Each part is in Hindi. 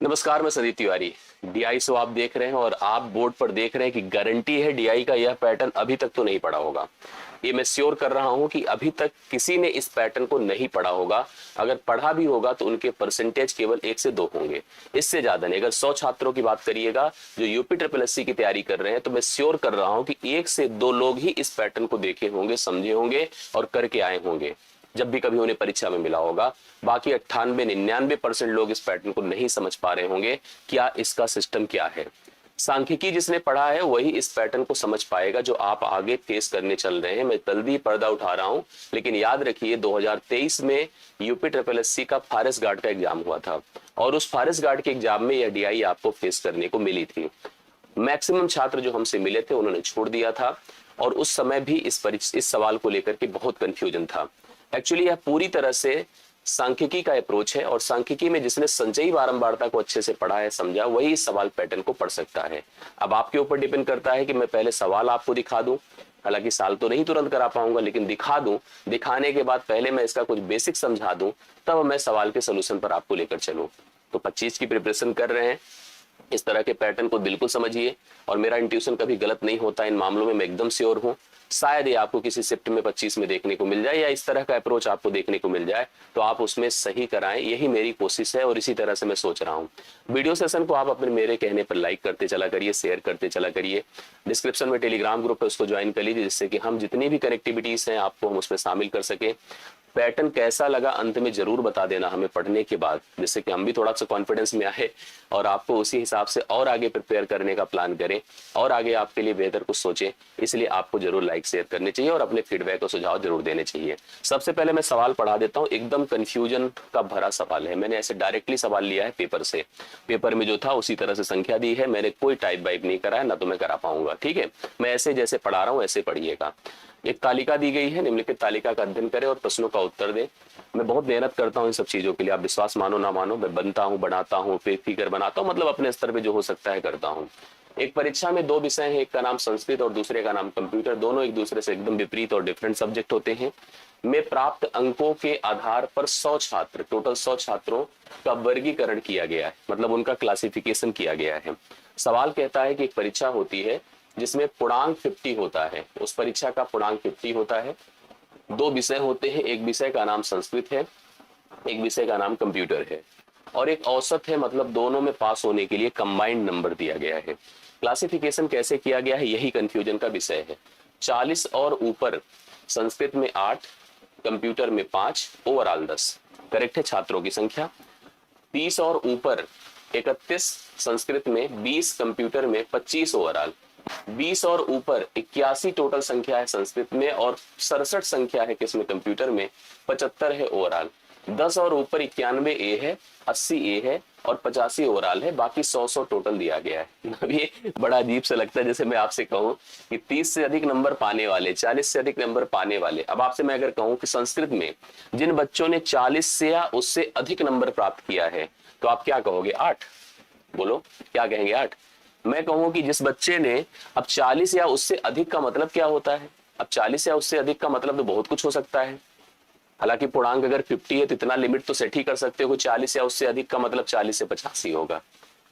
नमस्कार, मैं संदीप तिवारी। डीआई शो आप देख रहे हैं और आप बोर्ड पर देख रहे हैं कि गारंटी है डीआई का यह पैटर्न अभी तक तो नहीं पढ़ा होगा। ये मैं श्योर कर रहा हूं कि अभी तक किसी ने इस पैटर्न को नहीं पढ़ा होगा। अगर पढ़ा भी होगा तो उनके परसेंटेज केवल 1 से 2 होंगे, इससे ज्यादा नहीं। अगर 100 छात्रों की बात करिएगा जो यूपी ट्रिपल एससी की तैयारी कर रहे हैं, तो मैं श्योर कर रहा हूं कि 1 से 2 लोग ही इस पैटर्न को देखे होंगे, समझे होंगे और करके आए होंगे जब भी कभी उन्हें परीक्षा में मिला होगा। बाकी 98-99% लोग इस पैटर्न को नहीं समझ पा रहे होंगे क्या इसका सिस्टम क्या है। सांख्यिकी जिसने पढ़ा है वही इस पैटर्न को समझ पाएगा जो आप आगे फेस करने चल रहे हैं। मैं जल्दी पर्दा उठा रहा हूं, लेकिन याद रखिए 2023 में यूपी ट्रिपल एससी का फॉरेस्ट गार्ड का एग्जाम हुआ था और उस फॉरेस्ट गार्ड के एग्जाम में यह डीआई आपको फेस करने को मिली थी। मैक्सिमम छात्र जो हमसे मिले थे उन्होंने छोड़ दिया था और उस समय भी इस सवाल को लेकर के बहुत कंफ्यूजन था। एक्चुअली यह पूरी तरह से सांख्यिकी का अप्रोच है और सांख्यिकी में जिसने संचयी बारंबारता को अच्छे से पढ़ा है, समझा, वही इस सवाल पैटर्न को पढ़ सकता है। अब आपके ऊपर डिपेंड करता है कि मैं पहले सवाल आपको दिखा दूं, हालांकि साल तो नहीं तुरंत करा पाऊंगा, लेकिन दिखा दूं। दिखाने के बाद पहले मैं इसका कुछ बेसिक समझा दूं, तब मैं सवाल के सोल्यूशन पर आपको लेकर चलूं। तो 25 की प्रिपरेशन कर रहे हैं, इस तरह के पैटर्न को बिल्कुल समझिए और मेरा इंट्यूशन कभी गलत नहीं होता इन मामलों में, मैं एकदम श्योर हूं। शायद ये आपको किसी शिफ्ट में 25 में देखने को मिल जाए या इस तरह का अप्रोच आपको देखने को मिल जाए, तो आप उसमें सही कराएं, यही मेरी कोशिश है और इसी तरह से मैं सोच रहा हूं। वीडियो सेशन को आप अपने मेरे कहने पर लाइक करते चला करिए, शेयर करते चला करिए। डिस्क्रिप्शन में टेलीग्राम ग्रुप है, उसको ज्वाइन कर लीजिए, जिससे कि हम जितनी भी कनेक्टिविटीज हैं आपको हम उसमें शामिल कर सके। पैटर्न कैसा लगा अंत में जरूर बता देना हमें पढ़ने के बाद, जिससे कि हम भी थोड़ा सा कॉन्फिडेंस में आए और आपको उसी हिसाब से और आगे प्रिपेयर करने का प्लान करें और आगे आपके लिए बेहतर कुछ सोचें। इसलिए आपको जरूर लाइक शेयर करने चाहिए और अपने फीडबैक और सुझाव जरूर देने चाहिए। सबसे पहले मैं सवाल पढ़ा देता हूँ, एकदम कंफ्यूजन का भरा सवाल है। मैंने ऐसे डायरेक्टली सवाल लिया है पेपर से, पेपर में जो था उसी तरह से संख्या दी है, मैंने कोई टाइप वाइप नहीं करा है, ना तो मैं करा पाऊंगा। ठीक है, मैं ऐसे जैसे पढ़ा रहा हूँ ऐसे पढ़िएगा। एक तालिका दी गई है, निम्नलिखित तालिका का अध्ययन करें और प्रश्नों का उत्तर दें। मैं बहुत मेहनत करता हूँ इन सब चीजों के लिए, आप विश्वास मानो ना मानो, मैं बनता हूँ, बनाता हूँ, फिगर बनाता हूँ, मतलब अपने स्तर पे जो हो सकता है करता हूँ। एक परीक्षा में 2 विषय हैं, एक का नाम संस्कृत और दूसरे का नाम कंप्यूटर। दोनों एक दूसरे से एकदम विपरीत और डिफरेंट सब्जेक्ट होते हैं। में प्राप्त अंकों के आधार पर 100 छात्र, टोटल 100 छात्रों का वर्गीकरण किया गया है, मतलब उनका क्लासिफिकेशन किया गया है। सवाल कहता है कि एक परीक्षा होती है जिसमें पूर्णांक 50 होता है, उस परीक्षा का पूर्णांक 50 होता है। 2 विषय होते हैं, एक विषय का नाम संस्कृत है, एक विषय का नाम कंप्यूटर है और एक औसत है, मतलब दोनों में पास होने के लिए कंबाइंड नंबर दिया गया है। क्लासिफिकेशन कैसे किया गया है, यही कंफ्यूजन का विषय है। 40 और ऊपर संस्कृत में 8, कंप्यूटर में 5, ओवरऑल 10। करेक्ट है छात्रों की संख्या। 30 और ऊपर 31 संस्कृत में, 20 कंप्यूटर में, 25 ओवरऑल। 20 और ऊपर 81 टोटल संख्या है संस्कृत में और 67 संख्या है किसमें, कंप्यूटर में, 75 है ओवरऑल। 10 और ऊपर 91 ए है, 80 ए है और 85 ओवरऑल है, बाकी 100 टोटल दिया गया है। अब ये बड़ा अजीब सा लगता है, जैसे मैं आपसे कहूं कि 30 से अधिक नंबर पाने वाले, 40 से अधिक नंबर पाने वाले। अब आपसे मैं अगर कहूं कि संस्कृत में जिन बच्चों ने 40 से या उससे अधिक नंबर प्राप्त किया है, तो आप क्या कहोगे? 8। बोलो क्या कहेंगे? 8। मैं कहूं कि जिस बच्चे ने, अब 40 या उससे अधिक का मतलब क्या होता है? अब 40 या उससे अधिक का मतलब तो बहुत कुछ हो सकता है। हालांकि पूर्णांक अगर 50 है तो इतना लिमिट तो सेट ही कर सकते हो, 40 या उससे अधिक का मतलब 40 से 85 होगा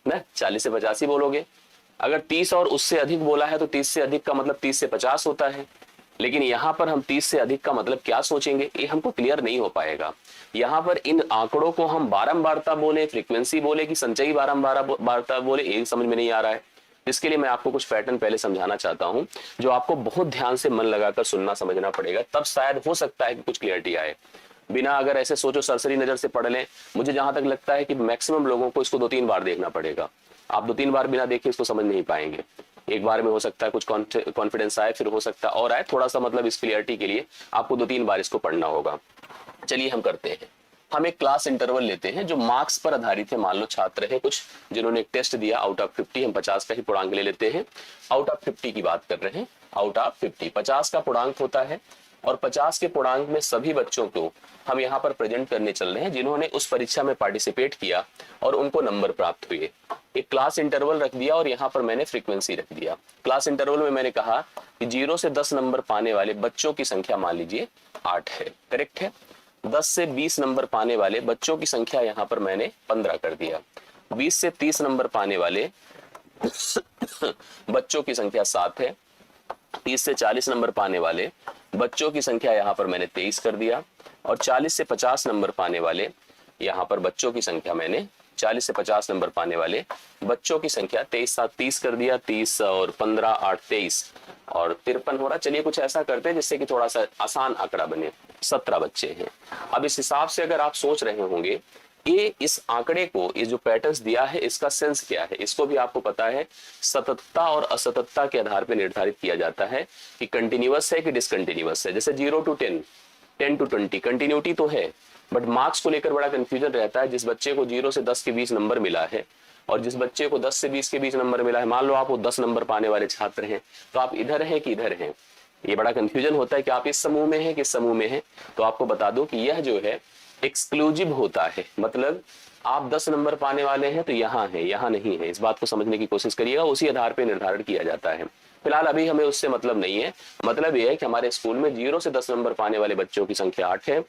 ना, 40 से 85 बोलोगे। अगर 30 और उससे अधिक बोला है तो 30 से अधिक का मतलब 30 से 50 होता है। लेकिन यहां पर हम 30 से अधिक का मतलब क्या सोचेंगे, ये हमको क्लियर नहीं हो पाएगा। यहां पर इन आंकड़ों को हम बारंबारता बोले, फ्रीक्वेंसी बोले कि संचयी बारंबारता बोले, ये समझ में नहीं आ रहा है। इसके लिए मैं आपको कुछ पैटर्न पहले समझाना चाहता हूं, जो आपको बहुत ध्यान से मन लगाकर सुनना समझना पड़ेगा, तब शायद हो सकता है कि कुछ क्लियरिटी आए। बिना अगर ऐसे सोचो सरसरी नजर से पढ़ लें, मुझे जहां तक लगता है कि मैक्सिमम लोगों को इसको 2-3 बार देखना पड़ेगा। आप 2-3 बार बिना देखे इसको समझ नहीं पाएंगे। एक बार में हो सकता है कुछ कॉन्फिडेंस आए, फिर हो सकता है और आए थोड़ा सा, मतलब इस क्लियरिटी के लिए आपको 2-3 बार इसको पढ़ना होगा। चलिए हम करते हैं। हम एक क्लास इंटरवल लेते हैं जो मार्क्स पर आधारित है। मान लो छात्र है कुछ जिन्होंने एक टेस्ट दिया, आउट ऑफ 50 हम 50 का ही पूर्णांक ले लेते हैं। आउट ऑफ 50 की बात कर रहे हैं, आउट ऑफ 50 50 का पूर्णांक होता है और 50 के पूर्णांक में सभी बच्चों को हम यहाँ पर प्रेजेंट करने चल रहे हैं जिन्होंने उस परीक्षा में पार्टिसिपेट किया और उनको नंबर प्राप्त हुए। एक क्लास इंटरवल रख दिया और यहाँ पर मैंने फ्रीक्वेंसी रख दिया। क्लास इंटरवल में मैंने कहा कि 0 से 10 नंबर पाने वाले बच्चों की संख्या मान लीजिए 8 है, करेक्ट है। 10 से 20 नंबर पाने वाले बच्चों की संख्या यहाँ पर मैंने 15 कर दिया। 20 से 30 नंबर पाने वाले बच्चों की संख्या 7 है। 30 से 40 नंबर पाने वाले बच्चों की संख्या यहां पर मैंने 23 कर दिया, और 40 से 50 नंबर पाने वाले यहां पर बच्चों की संख्या मैंने 40 से 50 नंबर पाने वाले बच्चों की संख्या 23 7 30 कर दिया। 30 और 15 8 23 और 53 हो रहा। चलिए कुछ ऐसा करते हैं जिससे कि थोड़ा सा आसान आंकड़ा बने। 17 बच्चे हैं। अब इस हिसाब से अगर आप सोच रहे होंगे ये इस आंकड़े को, ये जो पैटर्न्स दिया है इसका सेंस क्या है, इसको भी आपको पता है सततता और असततता के आधार पर निर्धारित किया जाता है कि कंटिन्यूअस है कि डिसकंटिन्यूअस है। जैसे 0 to 10, 10 to 20 कंटिन्यूटी तो है, बट मार्क्स को लेकर बड़ा कंफ्यूजन रहता है। जिस बच्चे को 0 से 10 के बीच नंबर मिला है और जिस बच्चे को 10 से 20 के बीच नंबर मिला है, मान लो आप वो 10 नंबर पाने वाले छात्र हैं, तो आप इधर हैं कि इधर हैं, ये बड़ा कंफ्यूजन होता है कि आप इस समूह में हैं किस समूह में हैं। तो आपको बता दो कि यह जो है एक्सक्लूसिव होता है, मतलब आप 10 नंबर पाने वाले हैं तो यहाँ है, यहाँ नहीं है। इस बात को समझने की कोशिश करिएगा, उसी आधार पर निर्धारण किया जाता है। फिलहाल अभी हमें उससे मतलब नहीं है। मतलब यह है कि हमारे स्कूल में 0 से 10 नंबर पाने वाले बच्चों की संख्या 8 है,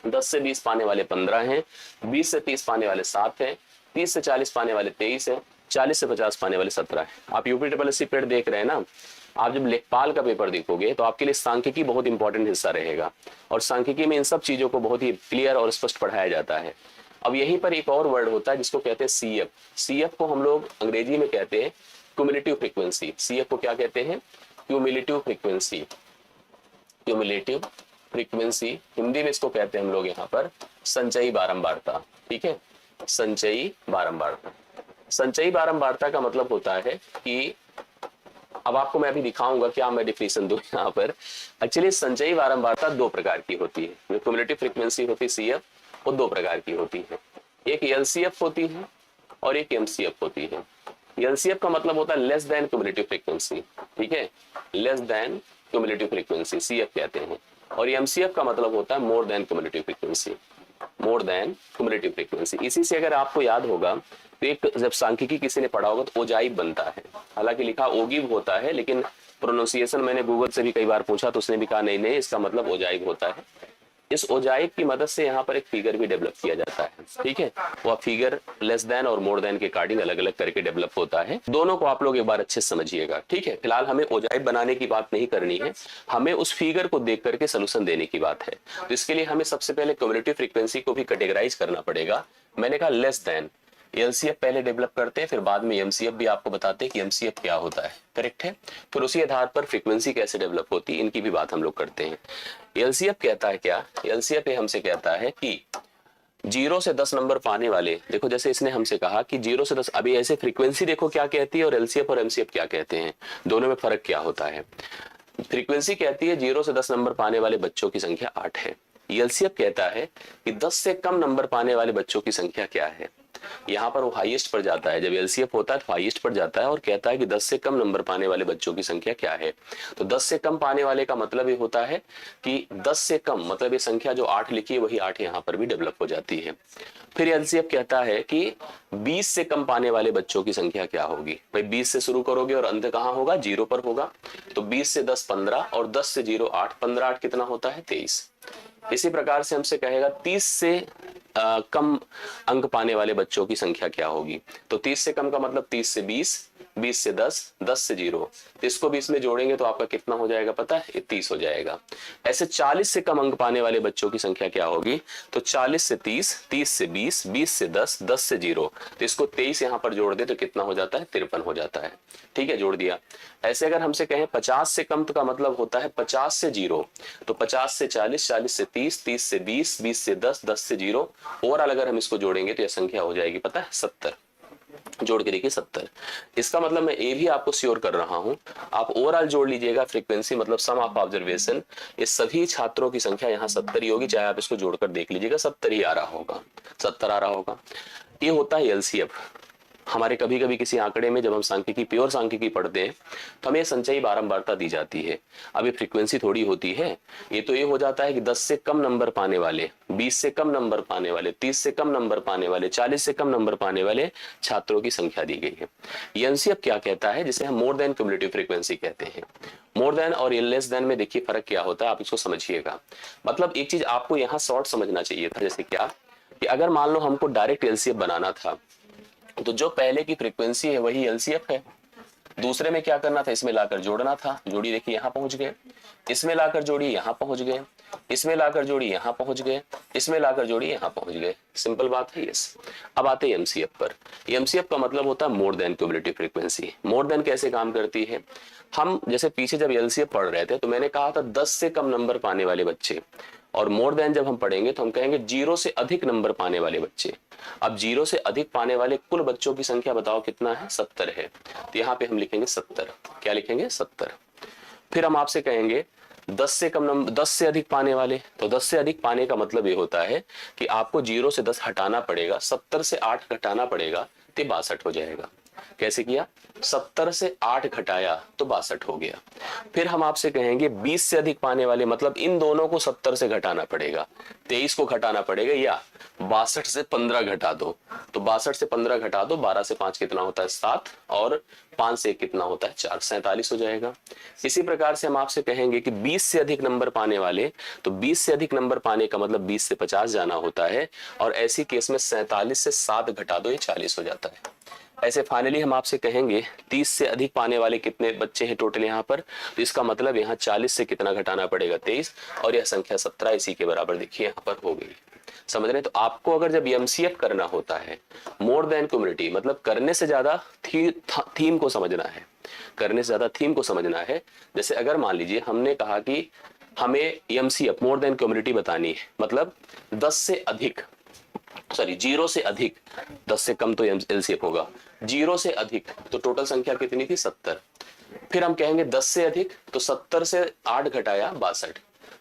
10 से 20 पाने वाले 15 हैं, 20 से 30 पाने वाले 7 हैं, 30 से 40 पाने वाले 23 हैं, 40 से 50 पाने वाले 17 हैं। आप यूपी ट्रिपल पेड देख रहे हैं ना, आप जब लेखपाल का पेपर देखोगे तो आपके लिए सांख्यिकी बहुत इंपॉर्टेंट हिस्सा रहेगा, और सांख्यिकी में इन सब चीजों को बहुत ही क्लियर और स्पष्ट पढ़ाया जाता है। अब यहीं पर एक और वर्ड होता है जिसको कहते हैं सीएफ। सीएफ को हम लोग अंग्रेजी में कहते हैं क्यूमुलेटिव फ्रीक्वेंसी। सीएफ को क्या कहते हैं? Cumulative frequency. Cumulative frequency Hindi में इसको कहते हैं हम लोग यहाँ पर संचयी बारंबारता। ठीक है, संचयी बारंबारता। संचयी बारंबारता का मतलब होता है कि अब आपको मैं अभी दिखाऊंगा क्या मैं डिफिनेशन दूं यहाँ पर। एक्चुअली संचयी बारंबारता दो प्रकार की होती है। जो क्यूमुलेटिव फ्रीक्वेंसी होती है सीएफ, वो दो प्रकार की होती है। एक एलसीएफ होती है और एक एमसीएफ होती है। एलसीएफ का मतलब होता है लेस देन क्यूमुलेटिव फ्रीक्वेंसी। ठीक है, less than cumulative frequency CF कहते हैं। और एमसीएफ का मतलब होता है more than cumulative frequency. More than cumulative frequency. इसी से अगर आपको याद होगा तो एक जब सांख्यिकी किसी ने पढ़ा होगा तो ओजाइव बनता है। हालांकि लिखा ओगिव होता है, लेकिन प्रोनाउंसिएशन मैंने गूगल से भी कई बार पूछा तो उसने भी कहा नहीं नहीं इसका मतलब ओजाइव होता है। इस ओजाइव की मदद से यहाँ पर एक फिगर भी डेवलप किया जाता है। ठीक है, वह फिगर लेस देन और मोर देन के अकॉर्डिंग अलग अलग करके डेवलप होता है। दोनों को आप लोग एक बार अच्छे से समझिएगा। ठीक है, फिलहाल हमें ओजाइव बनाने की बात नहीं करनी है, हमें उस फिगर को देख करके सोल्यूशन देने की बात है। तो इसके लिए हमें सबसे पहले क्यूमुलेटिव फ्रीक्वेंसी को भी कैटेगराइज करना पड़ेगा। मैंने कहा लेस देन, एलसीएफ पहले डेवलप करते हैं, फिर बाद में एमसीएफ भी आपको बताते हैं कि एमसीएफ क्या होता है। करेक्ट है, फिर उसी आधार पर फ्रीक्वेंसी कैसे डेवलप होती है इनकी भी बात हम लोग करते हैं। एलसीएफ कहता है क्या? एलसीएफ हमसे कहता है कि 0 से 10 नंबर पाने वाले, देखो जैसे इसने हमसे कहा कि 0 से 10, अभी ऐसे फ्रीक्वेंसी देखो क्या कहती है और एलसीएफ और एमसीएफ क्या कहते हैं, दोनों में फर्क क्या होता है। फ्रीक्वेंसी कहती है 0 से 10 नंबर पाने वाले बच्चों की संख्या 8 है। एलसीएफ कहता है कि 10 से कम नंबर पाने वाले बच्चों की संख्या क्या है। यहाँ पर वो हाईएस्ट पर जाता है, जब एलसीएफ होता है तो हाईएस्ट पर जाता है और कहता है कि 10 से कम नंबर पाने वाले बच्चों की संख्या क्या है। तो 10 से कम पाने वाले का मतलब ये होता है कि 10 से कम मतलब ये संख्या जो 8 लिखी है वही 8 यहाँ पर भी डेवलप हो जाती है। फिर एलसीएफ कहता है कि 20 से कम पाने वाले बच्चों की संख्या क्या होगी। भाई 20 से शुरू करोगे और अंत कहाँ होगा? 0 पर होगा। तो 20 से 10 15 और 10 से 0 8, 15 8 कितना होता है? 23। इसी प्रकार से हमसे कहेगा 30 से कम अंक पाने वाले बच्चों की संख्या क्या होगी। तो 30 से कम का मतलब 30 से 20, 20 से 10, 10 से 0। तो इसको भी इसमें जोड़ेंगे तो आपका कितना हो जाएगा पता है? 30 हो जाएगा। ऐसे 40 से कम अंक पाने वाले बच्चों की संख्या क्या होगी? तो 40 से 30, 30 से 20, 20 से 10, 10 से 0। तो इसको 23 यहाँ पर जोड़ दे तो कितना हो जाता है? 53 हो जाता है। ठीक है, जोड़ दिया। ऐसे अगर हमसे कहें 50 से कम तो का मतलब होता है 50 से 0। तो 50 से 40, 40 से 30, 30 से 20, 20 से 10, 10 से 0। ओवरऑल अगर हम इसको जोड़ेंगे तो यह संख्या हो जाएगी पता है? 70। जोड़ के देखिए 70। इसका मतलब मैं ये भी आपको श्योर कर रहा हूं, आप ओवरऑल जोड़ लीजिएगा फ्रीक्वेंसी मतलब सम ऑफ ऑब्जर्वेशन, ये सभी छात्रों की संख्या यहाँ 70 ही होगी। चाहे आप इसको जोड़कर देख लीजिएगा 70 ही आ रहा होगा, 70 आ रहा होगा। ये होता है एलसीएफ। हमारे कभी कभी किसी आंकड़े में जब हम सांख्यिकी प्योर सांख्यिकी पढ़ते हैं तो हमें संचयी बारंबारता दी जाती है। अब ये फ्रीक्वेंसी थोड़ी होती है, ये तो ये हो जाता है कि 10 से कम नंबर पाने वाले, 20 से कम नंबर पाने वाले, 30 से कम नंबर पाने वाले, 40 से कम नंबर पाने वाले छात्रों की संख्या दी गई है। एनसीएफ क्या कहता है? जिसे हम मोर देन क्यूमुलेटिव फ्रीक्वेंसी कहते हैं। मोर देन और लेस देन में देखिए फर्क क्या होता है, आप इसको समझिएगा। मतलब एक चीज आपको यहाँ शॉर्ट समझना चाहिए था, जैसे क्या कि अगर मान लो हमको डायरेक्ट एलसीएफ बनाना था तो जो पहले की फ्रीक्वेंसी है वही एलसीएफ है। दूसरे में क्या करना था, इसमें लाकर जोड़ना था, जोड़ी देखिए यहां पहुंच गए, इसमें लाकर जोड़ी यहां पहुंच गए, इसमें लाकर जोड़ी यहां पहुंच गए, इसमें लाकर जोड़ी यहां पहुंच गए। सिंपल बात है। यस। अब आते हैं एमसीएफ पर। एमसीएफ का मतलब होता है more than cumulative frequency. More than कैसे काम करती है, हम जैसे पीछे जब एलसीएफ पढ़ रहे थे तो मैंने कहा था 10 से कम नंबर पाने वाले बच्चे, और मोर देन जब हम पढ़ेंगे तो हम कहेंगे 0 से अधिक नंबर पाने वाले बच्चे। अब 0 से अधिक पाने वाले कुल बच्चों की संख्या बताओ कितना है, 70 है। तो यहाँ पे हम लिखेंगे 70। क्या लिखेंगे, 70। फिर हम आपसे कहेंगे 10 से कम नंबर, 10 से अधिक पाने वाले, तो 10 से अधिक पाने का मतलब ये होता है कि आपको 0 से 10 हटाना पड़ेगा, 70 से 8 घटाना पड़ेगा तो 62 हो जाएगा। कैसे किया, 70 से 8 घटाया तो 62 हो गया। फिर हम आपसे कहेंगे 20 से अधिक पाने वाले, मतलब इन दोनों को 70 से घटाना पड़ेगा, 23 को घटाना पड़ेगा, या 62 से 15 घटा दो, तो 62 से 15 घटा दो, 12 से 5 कितना होता है 7, और 5 से 1 कितना होता है 4, 47 हो जाएगा। इसी प्रकार से हम आपसे कहेंगे कि 20 से अधिक नंबर पाने वाले, तो 20 से अधिक नंबर पाने का मतलब 20 से 50 जाना होता है, और ऐसी केस में 47 से 7 घटा दो, ये 40 हो जाता है। ऐसे फाइनली हम आपसे कहेंगे 30 से अधिक पाने वाले कितने बच्चे हैं टोटल यहाँ पर, तो इसका मतलब यहाँ 40 से कितना घटाना पड़ेगा 23, और यह संख्या 17 इसी के बराबर देखिए यहाँ पर हो गई। समझ रहे हैं। तो आपको अगर जब एमसीएफ करना होता है, मोर देन क्यूमुलेटिव, मतलब करने से ज्यादा थीम को समझना है, करने से ज्यादा थीम को समझना है। जैसे अगर मान लीजिए हमने कहा कि हमें एमसीएफ मोर देन क्यूमुलेटिव बतानी है, मतलब 10 से अधिक, सॉरी 0 से अधिक, 10 से कम तो एलसीएफ होगा, 0 से अधिक तो टोटल संख्या कितनी थी 70। फिर हम कहेंगे 10 से अधिक, तो 70 से 8 घटाया 62।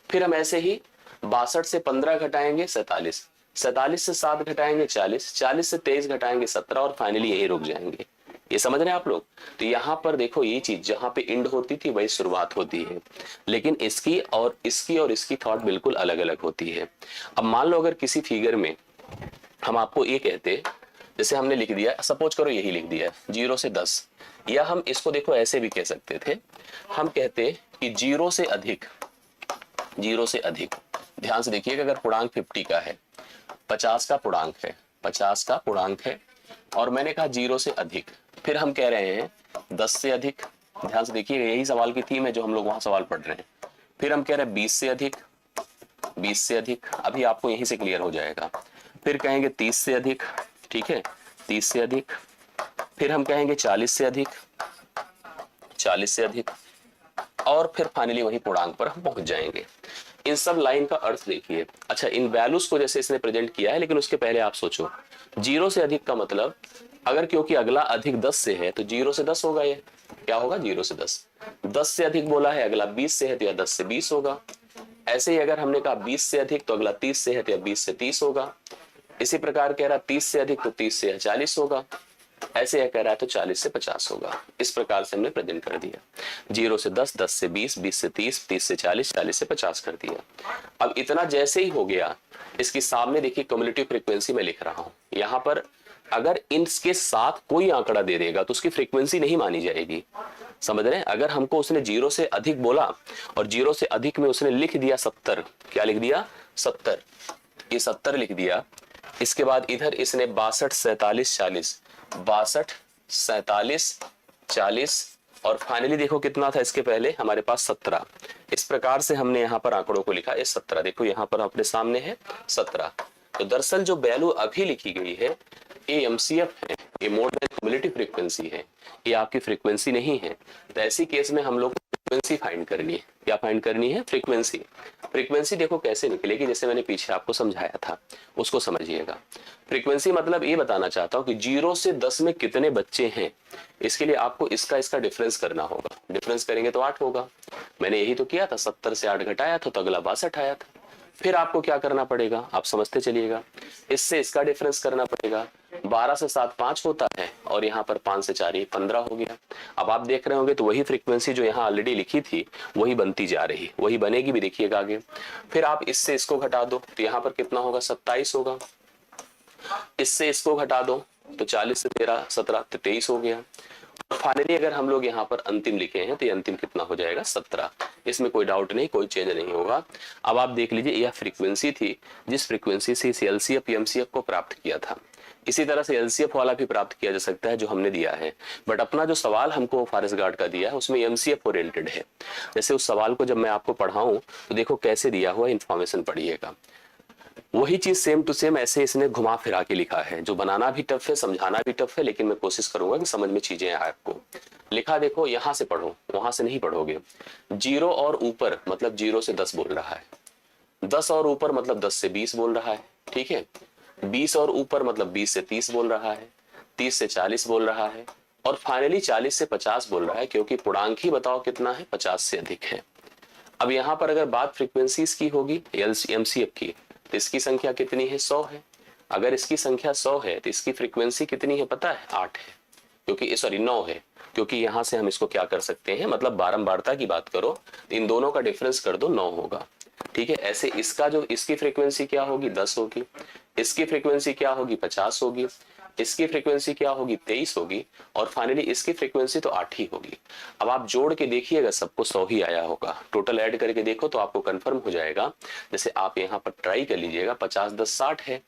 फिर हम ऐसे ही 62 से 15 घटाएंगे 47, 47 से 7 घटाएंगे 40, 40 से 23 घटाएंगे 17, और फाइनली यही रुक जाएंगे। ये समझ रहे हैं आप लोग। तो यहाँ पर देखो ये चीज जहां पे एंड होती थी वही शुरुआत होती है, लेकिन इसकी और इसकी थॉट बिल्कुल अलग अलग होती है। अब मान लो अगर किसी फिगर में हम आपको ये कहते, जैसे हमने लिख दिया, सपोज करो यही लिख दिया 0 से 10, या हम इसको देखो ऐसे भी कह सकते थे, हम कहते कि 0 से अधिक, 0 से अधिक, ध्यान से देखिएगा, अगर पूर्णांक 50 का है, 50 का पूर्णांक है, 50 का पूर्णांक है, और मैंने कहा 0 से अधिक, फिर हम कह रहे हैं 10 से अधिक, ध्यान से देखिएगा यही सवाल की थीम है जो हम लोग वहां सवाल पढ़ रहे हैं। फिर हम कह रहे हैं 20 से अधिक, 20 से अधिक, अभी आपको यहीं से क्लियर हो जाएगा। फिर कहेंगे 30 से अधिक, ठीक है 30 से अधिक, फिर हम कहेंगे 40 से अधिक, 40 से अधिक, और फिर फाइनली वही पूर्णांक पर हम पहुंच जाएंगे। इन सब लाइन का अर्थ देखिए। अच्छा, इन वैल्यूज को जैसे इसने प्रेजेंट किया है, लेकिन उसके पहले आप सोचो 0 से अधिक का मतलब, अगर क्योंकि अगला अधिक 10 से है तो 0 से 10 होगा, ये क्या होगा 0 से 10, 10 से अधिक बोला है, अगला 20 से है तो यह 10 से 20 होगा। ऐसे ही अगर हमने कहा 20 से अधिक तो अगला 30 से है तो यह 20 से 30 होगा। इसी प्रकार कह रहा 30 से अधिक तो 30 से 40 होगा। ऐसे यह कह रहा है तो 40 से 50 होगा। इस प्रकार से हमने प्रेजेंट कर दिया। 0 से 10, 10 से 20, 20 से 30, 30 से 40, 40 से 50 कर दिया। अब इतना जैसे ही हो गया, इसके सामने देखिए क्यूमुलेटिव फ्रीक्वेंसी में लिख रहा हूं। यहां पर अगर इनके साथ कोई आंकड़ा दे देगा तो उसकी फ्रीक्वेंसी नहीं मानी जाएगी। समझ रहे हैं। अगर हमको उसने 0 से अधिक बोला और 0 से अधिक में उसने लिख दिया 70, क्या लिख दिया 70, ये 70 लिख दिया। इसके बाद इधर इसने 62, 47, 40, 62, 47, 40, और फाइनली देखो कितना था इसके पहले हमारे पास 17। इस प्रकार से हमने यहाँ पर आंकड़ों को लिखा। ये 17 देखो यहाँ पर अपने सामने है 17। तो दरअसल जो वैल्यू अभी लिखी गई है ये एमसीएफ है, ये मोर देन क्यूमुलेटिव फ्रीक्वेंसी है, ये आपकी फ्रीक्वेंसी नहीं है। तो ऐसी केस में हम लोग फ्रीक्वेंसी फाइंड करनी है। क्या फाइंड करनी है? फ्रीक्वेंसी। फ्रीक्वेंसी देखो कैसे निकलेगी, जैसे मैंने पीछे आपको समझाया था उसको समझिएगा। फ्रीक्वेंसी मतलब ये बताना चाहता हूं कि 0 से 10 में कितने बच्चे हैं, इसके लिए आपको इसका डिफरेंस करना होगा। डिफरेंस करेंगे तो 8 होगा। मैंने यही तो किया था, 70 से 8 घटाया था तो अगला 62 आया था। फिर आपको क्या करना पड़ेगा, आप समझते चलिएगा। इससे इसका डिफरेंस करना पड़ेगा। 12 से 7 5 होता है, और यहाँ पर 5 से 4 15 हो गया। अब आप देख रहे होंगे तो वही फ्रीक्वेंसी जो यहाँ ऑलरेडी लिखी थी वही बनती जा रही, वही बनेगी भी, देखिएगा आगे। फिर आप इससे इसको घटा दो तो यहाँ पर कितना होगा 27 होगा। इससे इसको घटा दो तो 40 से 13 17 तो 23 हो गया। फाइनली अगर हम लोग यहाँ पर अंतिम लिखे हैं तो ये अंतिम कितना हो जाएगा 17। इसमें कोई डाउट नहीं, कोई चेंज नहीं होगा। अब आप देख लीजिए, यह फ्रीक्वेंसी थी जिस फ्रीक्वेंसी से इस एलसीएफ एमसीएफ को प्राप्त किया था। इसी तरह से एलसीएफ वाला भी प्राप्त किया जा सकता है जो हमने दिया है, बट अपना जो सवाल हमको फॉरेस्ट गार्ड का दिया है उसमें एमसीएफ ओरिएंटेड है। जैसे उस सवाल को जब मैं आपको पढ़ाऊं तो देखो कैसे दिया हुआ इन्फॉर्मेशन पढ़िएगा, वही चीज सेम टू सेम ऐसे इसने घुमा फिरा के लिखा है, जो बनाना भी टफ है, समझाना भी टफ है, लेकिन मैं कोशिश करूंगा कि समझ में चीजें आए आपको। लिखा देखो, यहां से पढ़ो, वहां से नहीं पढ़ोगे। 0 और ऊपर मतलब 0 से 10 बोल रहा है, 10 और ऊपर मतलब 10 से 20 बोल रहा है, ठीक है। 20 और ऊपर मतलब 20 से 30 बोल रहा है, 30 से 40 बोल रहा है, और फाइनली 40 से 50 बोल रहा है, क्योंकि पूर्णांक ही बताओ कितना है, 50 से अधिक है। अब यहां पर अगर बात फ्रीक्वेंसीज की होगी एमसीएफ की, तो इसकी संख्या कितनी है, 100 है। अगर इसकी संख्या 100 है तो इसकी फ्रीक्वेंसी कितनी है पता है, 8 है, क्योंकि सॉरी 9 है, क्योंकि यहां से हम इसको क्या कर सकते हैं, मतलब बारंबारता की बात करो तो इन दोनों का डिफरेंस कर दो, 9 होगा, ठीक है। ऐसे इसका जो इसकी फ्रीक्वेंसी क्या होगी, 10 होगी, इसकी फ्रीक्वेंसी क्या होगी, 50 होगी, इसकी फ्रीक्वेंसी क्या होगी, 23 होगी, और फाइनली इसकी फ्रीक्वेंसी तो 8 ही होगी। अब आप जोड़ के देखिएगा सबको 100 ही आया होगा, टोटल ऐड करके देखो तो आपको कंफर्म हो जाएगा। जैसे आप यहाँ पर ट्राई कर लीजिएगा, 50 10 60 है,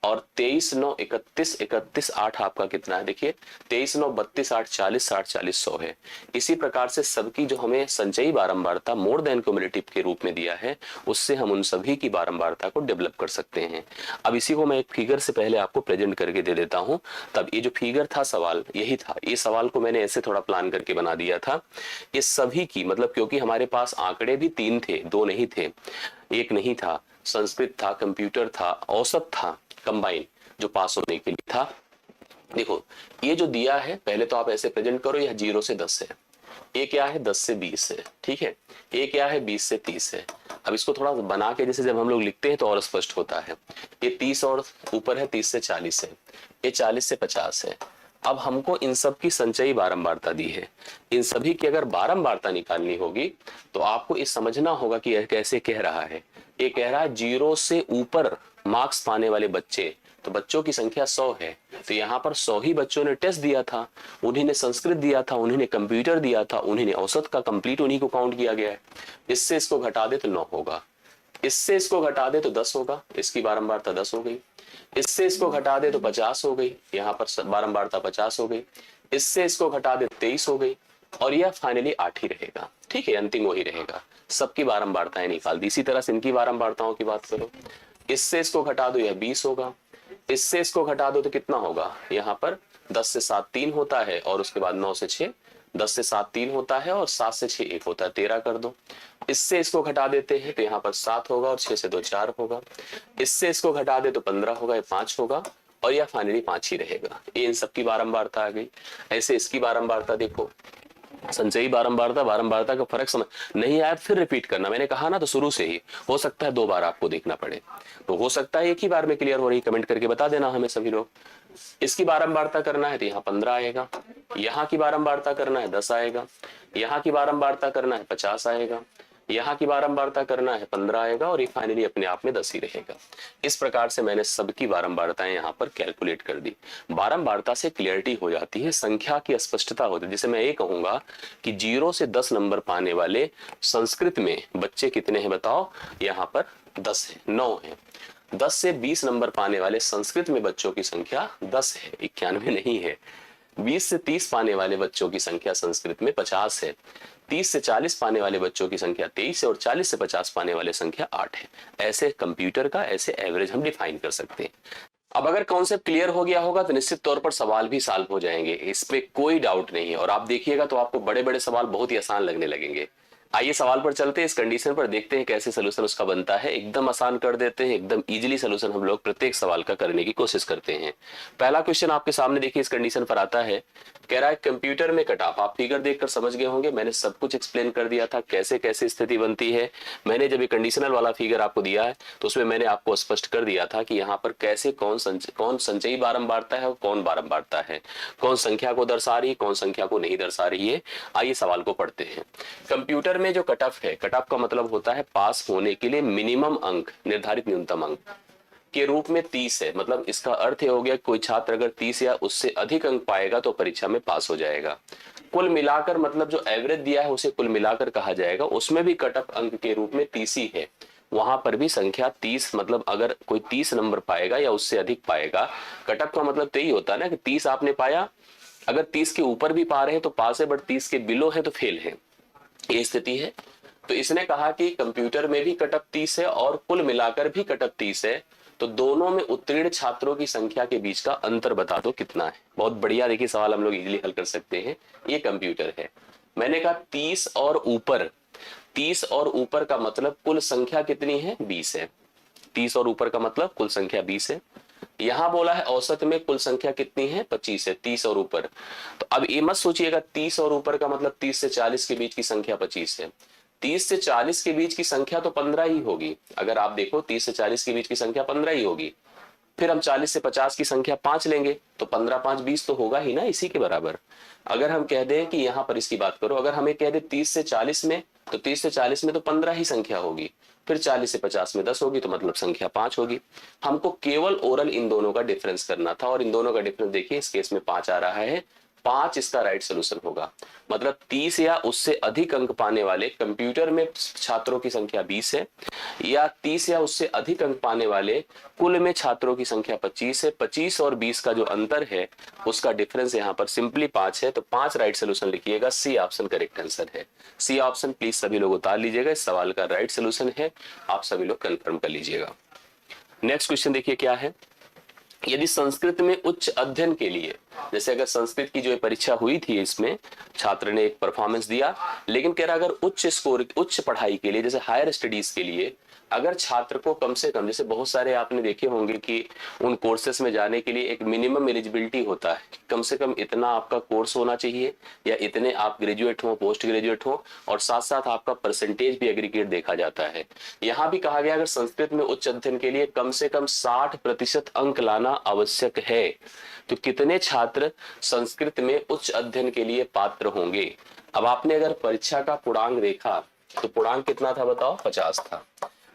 और 23 9 31 31 8 आपका कितना है, देखिए 23 9 32 8 40 60 40 100 है। इसी प्रकार से सबकी जो हमें संचयी बारंबारता मोर देन क्यूमुलेटिव के रूप में दिया है, उससे हम उन सभी की बारंबारता को डेवलप कर सकते हैं। अब इसी को मैं एक फिगर से पहले आपको प्रेजेंट करके दे देता हूं। तब ये जो फिगर था, सवाल यही था, ये सवाल को मैंने ऐसे थोड़ा प्लान करके बना दिया था। ये सभी की मतलब, क्योंकि हमारे पास आंकड़े भी 3 थे, 2 नहीं थे, एक नहीं था, संस्कृत था, कंप्यूटर था, औसत था, कंबाइन जो पास होने के लिए था। देखो ये जो दिया है, पहले तो आप ऐसे प्रेजेंट करो, यह 0 से 10 है, ये क्या है 10 से 20 है, ठीक है, ये क्या है 20 से 30 है। अब इसको थोड़ा बना के जैसे जब हम लोग लिखते हैं तो और स्पष्ट होता है। ये 30 और ऊपर है 30 से 40 है, ये 40 से 50 है। अब हमको इन सब की संचयी बारंबारता दी है, इन सभी की अगर बारंबारता निकालनी होगी तो आपको ये समझना होगा कि यह कैसे कह रहा है। ये कह रहा है 0 से ऊपर मार्क्स पाने वाले बच्चे, तो बच्चों की संख्या 100 है, तो यहाँ पर 100 ही बच्चों ने टेस्ट दिया था, उन्हीं ने संस्कृत दिया था, उन्हीं ने कंप्यूटर दिया था, उन्हीं ने औसत का कंप्लीट उन्हीं को काउंट किया गया है। इससे इसको घटा दे तो 9 होगा, इससे इसको घटा दे तो 10 होगा, इसकी बारंबारता 10 हो गई, इससे इसको घटा दे तो 50 हो गई, यहाँ पर बारंबारता 50 हो गई, इससे इसको घटा दे 23 हो गई, और यह फाइनली 8 ही रहेगा, ठीक है, अंतिम वही रहेगा। सबकी बारंबारताएं निकाल दी। इसी तरह से इनकी बारंबारताओं की बात करो, इससे इसको घटा दो यह 20 होगा, इससे इसको घटा दो तो कितना होगा, यहाँ पर 10 से 7 3 होता है, और उसके बाद 9 से 6, 10 से 7 3 होता है, और 7 से 6 1 होता है, 13 कर दो। इससे इसको घटा देते हैं तो यहाँ पर 7 होगा, और 6 से 2 4 होगा, इससे इसको घटा दे तो 15 होगा, ये 5 होगा, और यह फाइनली 5 ही रहेगा। ये इन सबकी बारंबारता आ गई। ऐसे इसकी बारंबारता देखो, संचयी बारंबारता, बारंबारता का फर्क समझ नहीं आया फिर रिपीट करना, मैंने कहा ना, तो शुरू से ही हो सकता है 2 बार आपको देखना पड़े, तो हो सकता है एक ही बार में क्लियर हो रही, कमेंट करके बता देना हमें सभी लोग। इसकी बारंबारता करना है तो यहाँ 15 आएगा, यहाँ की बारंबारता करना है 10 आएगा, यहाँ की बारंबारता करना है 50 आएगा, यहाँ की बारंबारता करना है 15 आएगा, और ये फाइनली अपने आप में 10 ही रहेगा। इस प्रकार से मैंने सबकी बारंबारताएं यहाँ पर कैलकुलेट कर दी। बारंबारता से क्लियरिटी हो जाती है, संख्या की स्पष्टता होती है। जैसे मैं ये कहूंगा कि 0 से 10 नंबर पाने वाले संस्कृत में बच्चे कितने हैं बताओ, यहाँ पर 10 है, 9 है। 10 से 20 नंबर पाने वाले संस्कृत में बच्चों की संख्या 10 है, 91 नहीं है। 20 से 30 पाने वाले बच्चों की संख्या संस्कृत में 50 है, 30 से 40 पाने वाले बच्चों की संख्या 23 है, और 40 से 50 पाने वाले संख्या 8 है। ऐसे कंप्यूटर का ऐसे एवरेज हम डिफाइन कर सकते हैं। अब अगर कॉन्सेप्ट क्लियर हो गया होगा तो निश्चित तौर पर सवाल भी सॉल्व हो जाएंगे, इस पे कोई डाउट नहीं है। और आप देखिएगा तो आपको बड़े बड़े सवाल बहुत ही आसान लगने लगेंगे। आइए सवाल पर चलते हैं, इस कंडीशन पर देखते हैं कैसे सोल्यूशन उसका बनता है। एकदम आसान कर देते हैं, एकदम इजीली सोल्यूशन हम लोग प्रत्येक सवाल का करने की कोशिश करते हैं। पहला क्वेश्चन आपके सामने देखिए, इस कंडीशन पर आता है, कह रहा है कंप्यूटर में कट ऑफ। आप फिगर देखकर समझ गए होंगे, मैंने सब कुछ एक्सप्लेन कर दिया था कैसे कैसे स्थिति बनती है। मैंने जब ये कंडीशनल वाला फिगर आपको दिया है तो उसमें मैंने आपको स्पष्ट कर दिया था कि यहाँ पर कैसे कौन संचयी बारंबारता है और कौन बारंबारता है, कौन संख्या को दर्शा रही है, कौन संख्या को नहीं दर्शा रही है। आइए सवाल को पढ़ते हैं। कंप्यूटर में जो कट ऑफ है, कट ऑफ का मतलब होता है पास होने के लिए मिनिमम अंक, निर्धारित न्यूनतम अंक के रूप में 30 है। मतलब इसका अर्थ हो गया कोई छात्र अगर 30 या उससे अधिक अंक पाएगा तो परीक्षा में पास हो जाएगा। कुल मिलाकर मतलब जो एवरेज दिया है उसे कुल मिलाकर कहा जाएगा, उसमें भी कट ऑफ अंक के रूप में 30 ही है। वहां पर भी संख्या 30, मतलब अगर कोई 30 नंबर पाएगा या उससे अधिक पाएगा, कट ऑफ का मतलब तो यही होता है ना कि 30 आपने पाया, अगर 30 के ऊपर भी पा रहे हैं तो पास है, बट 30 के बिलो है तो फेल है, ये स्थिति है। तो इसने कहा कि कंप्यूटर में भी कट ऑफ 30 है और कुल मिलाकर भी कट ऑफ 30 है, तो दोनों में उत्तीर्ण छात्रों की संख्या के बीच का अंतर बता दो कितना है। बहुत बढ़िया, देखिए सवाल हम लोग इजीली हल कर सकते हैं। ये कंप्यूटर है, मैंने कहा 30 और ऊपर, 30 और ऊपर का मतलब कुल संख्या कितनी है, 20 है। 30 और ऊपर का मतलब कुल संख्या 20 है। यहां बोला है औसत में कुल संख्या कितनी है, 25 है, 30 और ऊपर। तो अब ये मत सोचिएगा 30 और ऊपर का मतलब 30 से 40 के बीच की संख्या 25 है। 30 से 40 के बीच की संख्या तो 15 ही होगी। अगर आप देखो 30 से 40 के बीच की संख्या 15 ही होगी। फिर हम 40 से 50 की संख्या 5 लेंगे तो 15 5 20 तो होगा ही ना, इसी के बराबर। अगर हम कह दें कि यहां पर इसकी बात करो, अगर हमें कह दे 30 से 40 में, तो 30 से 40 में तो 15 ही संख्या होगी। फिर 40 से 50 में 10 होगी, तो मतलब संख्या 5 होगी। हमको केवल ओरल इन दोनों का डिफरेंस करना था, और इन दोनों का डिफरेंस देखिए, इस केस में 5 आ रहा है, 5 इसका राइट सोल्यूशन होगा। मतलब 30 या उससे अधिक अंक पाने वाले कंप्यूटर में छात्रों की संख्या 20 है, या 30 या उससे अधिक अंक पाने वाले कुल में छात्रों की संख्या 25 है। 25 और 20 का जो अंतर है उसका डिफरेंस यहाँ पर सिंपली 5 है। तो 5 राइट सोल्यूशन लिखिएगा, सी ऑप्शन करेक्ट आंसर है। सी ऑप्शन प्लीज सभी लोग उतार लीजिएगा, इस सवाल का राइट सोल्यूशन है, आप सभी लोग कंफर्म कर लीजिएगा। नेक्स्ट क्वेश्चन देखिए क्या है। यदि संस्कृत में उच्च अध्ययन के लिए, जैसे अगर संस्कृत की जो परीक्षा हुई थी, इसमें छात्र ने एक परफॉर्मेंस दिया, लेकिन कह रहा अगर उच्च स्कोर, उच्च पढ़ाई के लिए, जैसे हायर स्टडीज के लिए, अगर छात्र को कम से कम, जैसे बहुत सारे आपने देखे होंगे कि उन कोर्सेस में जाने के लिए एक मिनिमम एलिजिबिलिटी होता है, कम से कम इतना आपका कोर्स होना चाहिए, या इतने आप ग्रेजुएट हो, पोस्ट ग्रेजुएट हो, और साथ साथ आपका परसेंटेज भी एग्रीगेट देखा जाता है। यहाँ भी कहा गया अगर संस्कृत में उच्च अध्ययन के लिए कम से कम 60% अंक लाना आवश्यक है, तो कितने छात्र संस्कृत में उच्च अध्ययन के लिए पात्र होंगे। अब आपने अगर परीक्षा का पूर्णांक देखा तो पूर्णांक कितना था बताओ, 50 था।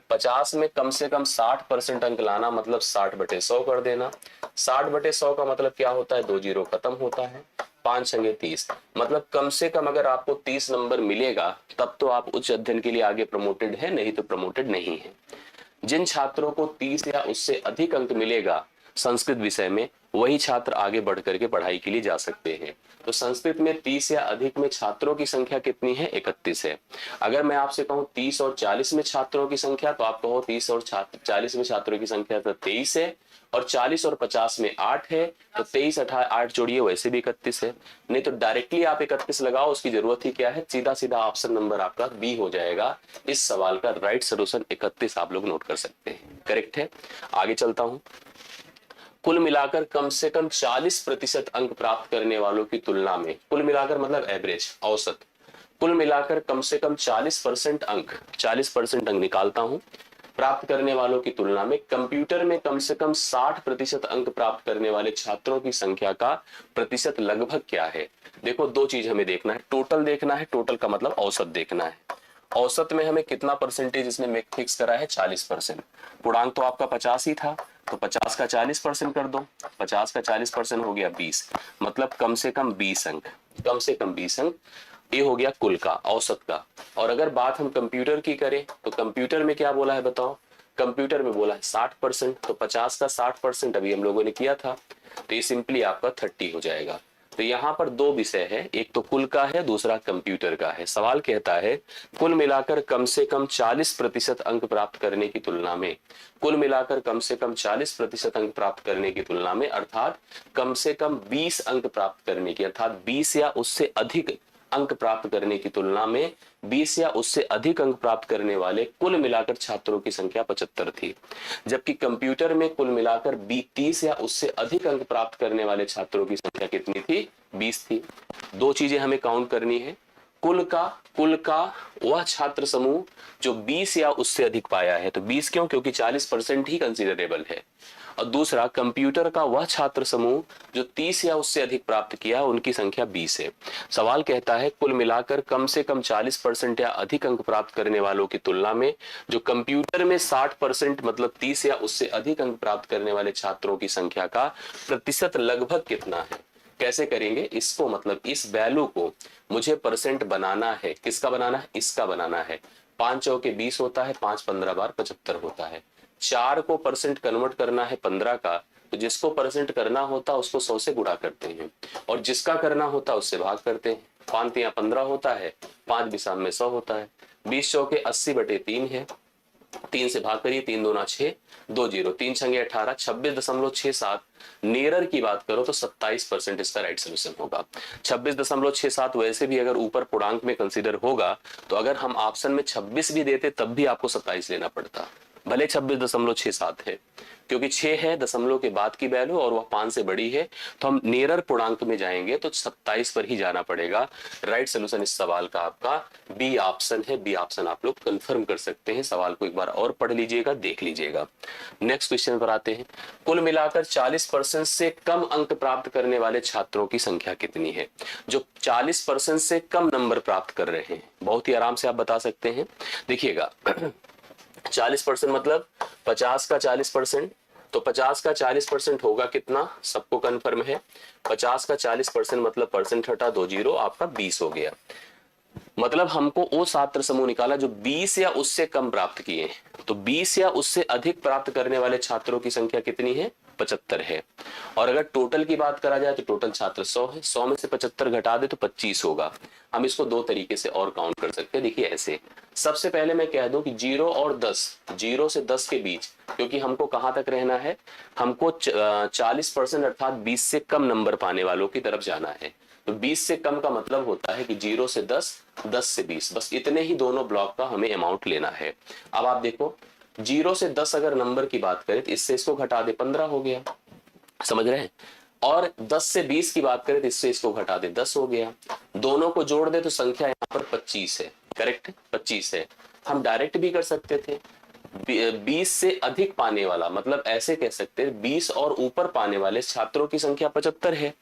50 में कम से कम 60% अंक लाना, मतलब 60/100 कर देना। 60/100 का मतलब क्या होता है, 2 जीरो खत्म होता है, 5 छंगे 30, मतलब कम से कम अगर आपको 30 नंबर मिलेगा तब तो आप उच्च अध्ययन के लिए आगे प्रमोटेड है, नहीं तो प्रमोटेड नहीं है। जिन छात्रों को 30 या उससे अधिक अंक मिलेगा संस्कृत विषय में, वही छात्र आगे बढ़ करके पढ़ाई के लिए जा सकते हैं। तो संस्कृत में 30 या अधिक में छात्रों की संख्या कितनी है, 31 है। अगर मैं आपसे कहूं 30 और 40 में छात्रों की संख्या, तो आप कहो 30 और 40 में छात्रों की संख्या तो 23 है, और 40 और 50 में 8 है, तो 23 8 जोड़िए, वैसे भी 31 है। नहीं तो डायरेक्टली आप 31 लगाओ, उसकी जरूरत ही क्या है, सीधा सीधा ऑप्शन नंबर आपका बी हो जाएगा। इस सवाल का राइट सोल्यूशन 31 आप लोग नोट कर सकते हैं, करेक्ट है। आगे चलता हूं। कुल मिलाकर कम से कम 40% अंक प्राप्त करने वालों की तुलना में, कुल मिलाकर मतलब एवरेज, औसत, कुल मिलाकर कम से कम 40% अंक, 40% अंक निकालता हूं, प्राप्त करने वालों की तुलना में कंप्यूटर में कम से कम 60% अंक प्राप्त करने वाले छात्रों की संख्या का प्रतिशत लगभग क्या है। देखो दो चीज हमें देखना है, टोटल देखना है, टोटल का मतलब औसत देखना है। औसत में हमें कितना परसेंटेज इसने फिक्स करा है, 40%। पूर्णांक तो आपका 50 ही था, तो 50 का 40% कर दो, 50 का 40% हो गया 20, मतलब कम से कम 20 अंक, कम से कम 20 अंक। ये हो गया कुल का, औसत का। और अगर बात हम कंप्यूटर की करें तो कंप्यूटर में क्या बोला है बताओ, कंप्यूटर में बोला है 60%, तो 50 का 60% अभी हम लोगों ने किया था, तो ये सिंपली आपका 30 हो जाएगा। तो यहाँ पर दो विषय है, एक तो कुल का है, दूसरा कंप्यूटर का है। सवाल कहता है कुल मिलाकर कम से कम 40% अंक प्राप्त करने की तुलना में, कुल मिलाकर कम से कम 40% अंक प्राप्त करने की तुलना में, अर्थात कम से कम 20 अंक प्राप्त करने की, अर्थात 20 या उससे अधिक अंक प्राप्त करने की तुलना में 20 या उससे अधिक अंक प्राप्त करने वाले कुल मिलाकर छात्रों की संख्या 75 थी, जबकि कंप्यूटर में कुल मिलाकर 30 या उससे अधिक अंक प्राप्त करने वाले छात्रों की संख्या कितनी थी, 20 थी। दो चीजें हमें काउंट करनी है, कुल का वह छात्र समूह जो 20 या उससे अधिक पाया है, तो 20 क्यों, क्योंकि 40% ही कंसीडरेबल है, और दूसरा कंप्यूटर का वह छात्र समूह जो 30 या उससे अधिक प्राप्त किया, उनकी संख्या 20 है। सवाल कहता है कुल मिलाकर कम से कम 40% या अधिक अंक प्राप्त करने वालों की तुलना में जो कंप्यूटर में 60% मतलब 30 या उससे अधिक अंक प्राप्त करने वाले छात्रों की संख्या का प्रतिशत लगभग कितना है। कैसे करेंगे इसको, मतलब इस वैल्यू को मुझे परसेंट बनाना है, किसका बनाना है, इसका बनाना है। 5 चौके 20 होता है, 5 15 बार 75 होता है। 4 को परसेंट कन्वर्ट करना है 15 का, तो जिसको परसेंट करना होता है उसको 100 से गुणा करते हैं और जिसका करना होता है उससे भाग करते हैं। 5 तिया 15 होता है, 5 बिसाम में 100 होता है। 20 चौके 80/3 है, 3 से भाग करिए, 3 दूना 6, 2 जीरो, 3 छंगे 18, 26.67। नियरर की बात करो तो 27% इसका राइट सोल्यूशन होगा। 26.67 वैसे भी अगर ऊपर पूर्णांक में कंसीडर होगा तो अगर हम ऑप्शन में 26 भी देते तब भी आपको 27 लेना पड़ता, भले 26.67 है, क्योंकि 6 है दशमलव के बाद की वैल्यू और वह 5 से बड़ी है, तो हम नियरर पूर्णांक में जाएंगे तो 27 पर ही जाना पड़ेगा। राइट सोल्यूशन इस सवाल का आपका बी ऑप्शन है। बी ऑप्शन आप लोग कंफर्म कर सकते हैं। सवाल को एक बार और पढ़ लीजिएगा, देख लीजिएगा। नेक्स्ट क्वेश्चन पर आते हैं। कुल मिलाकर 40% से कम अंक प्राप्त करने वाले छात्रों की संख्या कितनी है? जो 40% से कम नंबर प्राप्त कर रहे हैं, बहुत ही आराम से आप बता सकते हैं। देखिएगा 40% मतलब 50 का 40%, तो 50 का 40% होगा कितना, सबको कंफर्म है। 50 का 40% मतलब परसेंट हटा 2 जीरो, आपका 20 हो गया। मतलब हमको वो छात्र समूह निकाला जो 20 या उससे कम प्राप्त किए, तो 20 या उससे अधिक प्राप्त करने वाले छात्रों की संख्या कितनी है? 75 है। और अगर टोटल की बात करा जाए तो टोटल छात्र 100 है, 100 में से 75 घटा दे तो 25 होगा। हम इसको दो तरीके से और काउंट कर सकते हैं। देखिए ऐसे, सबसे पहले मैं कह दूं कि 0 और 10, 0 से 10 के बीच, क्योंकि हमको कहां तक रहना है, हमको 40% अर्थात 20 से कम नंबर पाने वालों की तरफ जाना है। तो 20 से कम का मतलब होता है कि 0 से 10, 10 से 20, बस इतने ही दोनों ब्लॉक का हमें अमाउंट लेना है। अब आप देखो 0 से 10 अगर नंबर की बात करें तो इससे इसको घटा दे 15 हो गया, समझ रहे हैं। और 10 से 20 की बात करें तो इससे इसको घटा दे 10 हो गया। दोनों को जोड़ दे तो संख्या यहाँ पर 25 है। करेक्ट है, 25 है। हम डायरेक्ट भी कर सकते थे, 20 से अधिक पाने वाला, मतलब ऐसे कह सकते हैं 20 और ऊपर पाने वाले छात्रों की संख्या 75 है,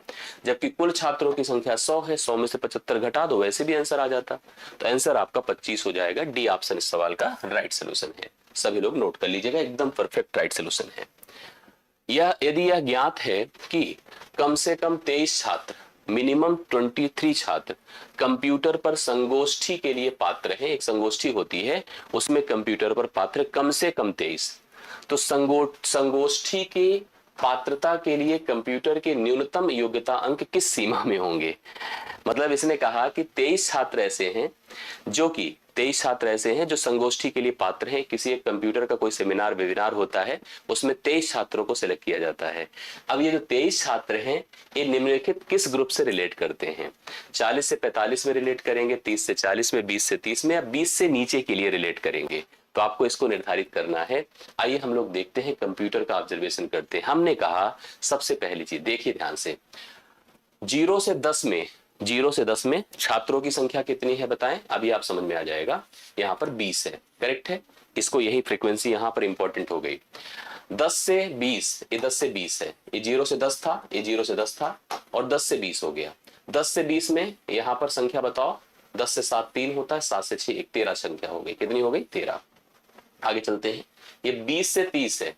जबकि कुल छात्रों की संख्या 100 है। 100 में से 75 घटा दो, वैसे भी आंसर आ जाता। तो आंसर आपका 25 हो जाएगा। डी ऑप्शन इस सवाल का राइट सोल्यूशन है। सभी लोग नोट कर लीजिएगा, एकदम परफेक्ट राइट सोल्यूशन है। यदि यह ज्ञात है कि कम से कम 23 छात्र, मिनिमम 23 छात्र कंप्यूटर पर संगोष्ठी के लिए पात्र हैं, एक संगोष्ठी होती है उसमें कंप्यूटर पर पात्र कम से कम 23, तो संगोष्ठी की पात्रता के लिए कंप्यूटर के न्यूनतम योग्यता अंक किस सीमा में होंगे? मतलब इसने कहा कि 23 छात्र ऐसे हैं जो कि 23 छात्र ऐसे हैं जो संगोष्ठी के लिए पात्र हैं। किसी एक कंप्यूटर का कोई सेमिनार वेबिनार होता है, उसमें 23 छात्रों को सिलेक्ट किया जाता है। अब ये जो 23 छात्र हैं ये निम्नलिखित किस ग्रुप से रिलेट करते हैं? 40 से 45 में रिलेट करेंगे, 30 से 40 में, 20 से 30 में, या 20 से नीचे के लिए रिलेट करेंगे? तो आपको इसको निर्धारित करना है। आइए हम लोग देखते हैं, कंप्यूटर का ऑब्जर्वेशन करते हैं। हमने कहा सबसे पहली चीज देखिए ध्यान से, 0 से 10 में छात्रों की संख्या कितनी है बताएं? अभी आप समझ में आ जाएगा। यहाँ पर 20 है, करेक्ट है। इसको यही फ्रीक्वेंसी यहाँ पर इंपॉर्टेंट हो गई। 10 से 20, ये 10 से 20 है, ये 0 से 10 था, ये 0 से 10 था, और 10 से 20 हो गया। 10 से 20 में यहाँ पर संख्या बताओ, 10 से 7 3 होता है, 7 से 6 एक 13 संख्या हो गई। कितनी हो गई? 13। आगे चलते हैं, ये 20 से 30 है,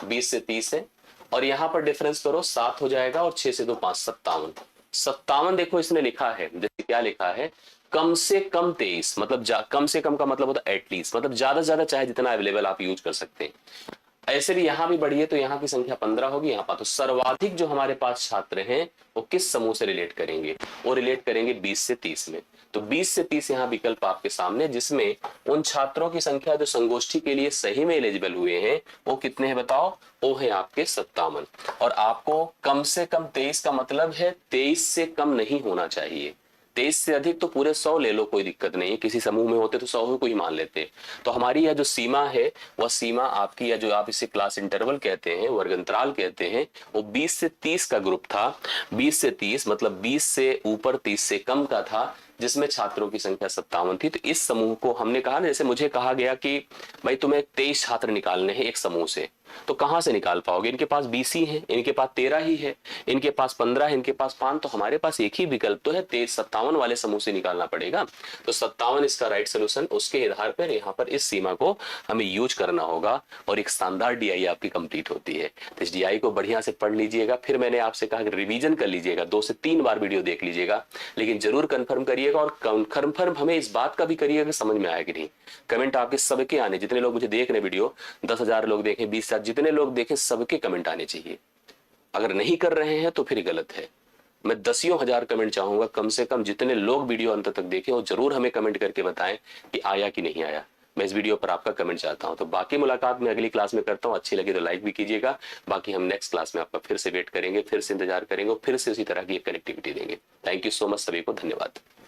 20 से 30 है, और यहां पर डिफरेंस करो 7 हो जाएगा, और 6 से 2 5, 57। 57 देखो इसने लिखा है, जैसे क्या लिखा है, कम से कम 23, मतलब कम से कम का मतलब होता है एटलीस्ट, मतलब ज्यादा से ज्यादा चाहे जितना अवेलेबल आप यूज कर सकते हैं। ऐसे भी यहां भी बढ़िए तो यहां की संख्या 15 होगी यहाँ पर। तो सर्वाधिक जो हमारे पास छात्र हैं वो किस समूह से रिलेट करेंगे? वो रिलेट करेंगे 20 से 30 में। तो 20 से 30 यहाँ विकल्प आपके सामने, जिसमें उन छात्रों की संख्या जो संगोष्ठी के लिए सही में एलिजिबल हुए हैं वो कितने हैं बताओ? वो है आपके 57। और आपको कम से कम 23 का मतलब है 23 से कम नहीं होना चाहिए। 23 से अधिक तो पूरे 100 ले लो, कोई दिक्कत नहीं। किसी समूह में होते तो 100 को ही मान लेते। तो हमारी यह जो सीमा है वह सीमा आपकी, या जो आप इसे क्लास इंटरवल कहते हैं, वर्गंतराल कहते हैं, वो 20 से 30 का ग्रुप था। 20 से 30 मतलब 20 से ऊपर 30 से कम का था, जिसमें छात्रों की संख्या 57 थी। तो इस समूह को हमने कहा ना, जैसे मुझे कहा गया कि भाई तुम्हें 23 छात्र निकालने हैं एक समूह से, तो कहां से निकाल पाओगे? इनके पास 20 ही है, इनके पास 13 ही है, इनके पास 15 है, इनके पास 5, तो हमारे पास एक ही विकल्प तो है, 57 वाले समूह से निकालना पड़ेगा। तो 57 इसका राइट सोल्यूशन, उसके आधार पर यहाँ पर इस सीमा को हमें यूज करना होगा और एक शानदार डीआई आपकी कंप्लीट होती है। तो इस डीआई को बढ़िया से पढ़ लीजिएगा। फिर मैंने आपसे कहा कि रिवीजन कर लीजिएगा, 2 से 3 बार वीडियो देख लीजिएगा, लेकिन जरूर कंफर्म करिएगा। और कंफर्म हमें इस बात का भी करिएगा कि समझ में आया कि नहीं। कमेंट आपके सबके आने, जितने लोग मुझे देख रहे हैं वीडियो, 10,000 लोग देखें, 20,000, जितने लोग देखें, सबके कमेंट आने चाहिए। अगर नहीं कर रहे हैं तो फिर गलत है। मैं 10,000 कमेंट चाहूंगा, कम से कम जितने लोग वीडियो अंत तक देखें वो जरूर हमें कमेंट करके बताएं कि आया कि नहीं आया। मैं इस वीडियो पर आपका कमेंट चाहता हूं। तो बाकी मुलाकात मैं अगली क्लास में करता हूं, अच्छी लगी तो लाइक भी कीजिएगा। बाकी हम नेक्स्ट क्लास में आपका फिर से वेट करेंगे, फिर से इंतजार करेंगे, फिर से उसी तरह की कनेक्टिविटी देंगे। थैंक यू सो मच, सभी को धन्यवाद।